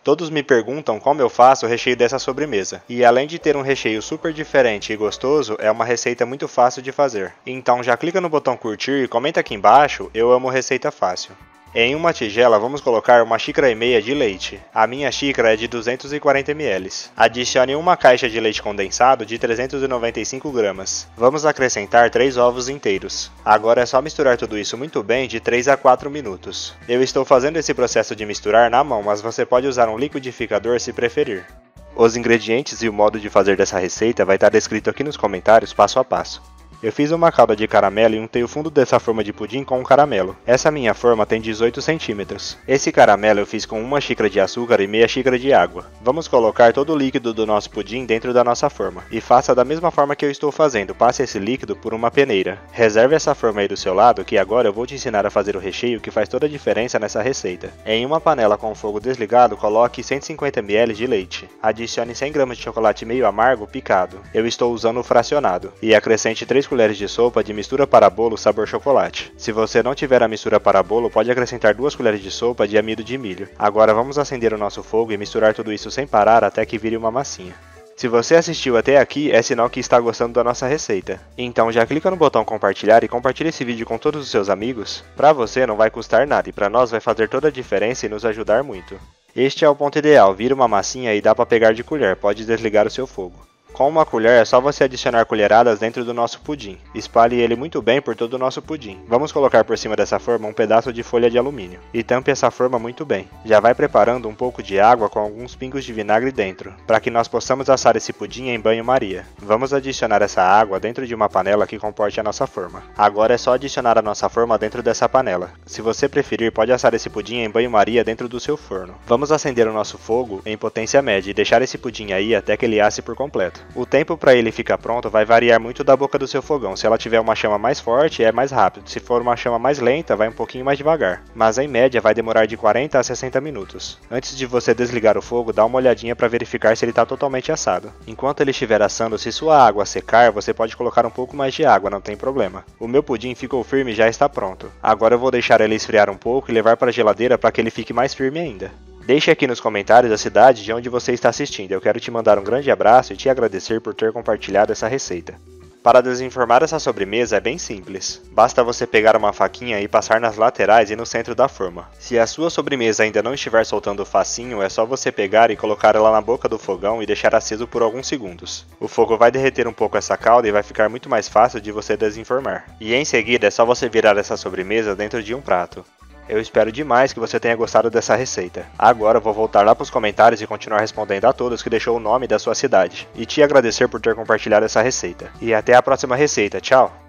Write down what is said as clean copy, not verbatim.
Todos me perguntam como eu faço o recheio dessa sobremesa, e além de ter um recheio super diferente e gostoso, é uma receita muito fácil de fazer. Então já clica no botão curtir e comenta aqui embaixo, eu amo receita fácil. Em uma tigela vamos colocar 1,5 xícaras de leite. A minha xícara é de 240 ml. Adicione uma caixa de leite condensado de 395 gramas. Vamos acrescentar 3 ovos inteiros. Agora é só misturar tudo isso muito bem de 3 a 4 minutos. Eu estou fazendo esse processo de misturar na mão, mas você pode usar um liquidificador se preferir. Os ingredientes e o modo de fazer dessa receita vai estar descrito aqui nos comentários passo a passo. Eu fiz uma calda de caramelo e untei o fundo dessa forma de pudim com um caramelo. Essa minha forma tem 18 centímetros. Esse caramelo eu fiz com 1 xícara de açúcar e meia xícara de água. Vamos colocar todo o líquido do nosso pudim dentro da nossa forma. E faça da mesma forma que eu estou fazendo, passe esse líquido por uma peneira. Reserve essa forma aí do seu lado que agora eu vou te ensinar a fazer o recheio que faz toda a diferença nessa receita. Em uma panela com o fogo desligado, coloque 150 ml de leite. Adicione 100 gramas de chocolate meio amargo picado. Eu estou usando o fracionado. E acrescente 3 colheres de sopa de mistura para bolo sabor chocolate. Se você não tiver a mistura para bolo, pode acrescentar 2 colheres de sopa de amido de milho. Agora vamos acender o nosso fogo e misturar tudo isso sem parar até que vire uma massinha. Se você assistiu até aqui, é sinal que está gostando da nossa receita. Então já clica no botão compartilhar e compartilhe esse vídeo com todos os seus amigos. Para você não vai custar nada e para nós vai fazer toda a diferença e nos ajudar muito. Este é o ponto ideal, vira uma massinha e dá para pegar de colher, pode desligar o seu fogo. Com uma colher é só você adicionar colheradas dentro do nosso pudim. Espalhe ele muito bem por todo o nosso pudim. Vamos colocar por cima dessa forma um pedaço de folha de alumínio. E tampe essa forma muito bem. Já vai preparando um pouco de água com alguns pingos de vinagre dentro, para que nós possamos assar esse pudim em banho-maria. Vamos adicionar essa água dentro de uma panela que comporte a nossa forma. Agora é só adicionar a nossa forma dentro dessa panela. Se você preferir, pode assar esse pudim em banho-maria dentro do seu forno. Vamos acender o nosso fogo em potência média e deixar esse pudim aí até que ele asse por completo. O tempo para ele ficar pronto vai variar muito da boca do seu fogão. Se ela tiver uma chama mais forte, é mais rápido. Se for uma chama mais lenta, vai um pouquinho mais devagar. Mas em média vai demorar de 40 a 60 minutos. Antes de você desligar o fogo, dá uma olhadinha para verificar se ele está totalmente assado. Enquanto ele estiver assando, se sua água secar, você pode colocar um pouco mais de água, não tem problema. O meu pudim ficou firme e já está pronto. Agora eu vou deixar ele esfriar um pouco e levar para a geladeira para que ele fique mais firme ainda. Deixe aqui nos comentários a cidade de onde você está assistindo. Eu quero te mandar um grande abraço e te agradecer por ter compartilhado essa receita. Para desenformar essa sobremesa é bem simples. Basta você pegar uma faquinha e passar nas laterais e no centro da forma. Se a sua sobremesa ainda não estiver soltando o facinho, é só você pegar e colocar ela na boca do fogão e deixar aceso por alguns segundos. O fogo vai derreter um pouco essa calda e vai ficar muito mais fácil de você desenformar. E em seguida é só você virar essa sobremesa dentro de um prato. Eu espero demais que você tenha gostado dessa receita. Agora eu vou voltar lá para os comentários e continuar respondendo a todos que deixou o nome da sua cidade. E te agradecer por ter compartilhado essa receita. E até a próxima receita. Tchau!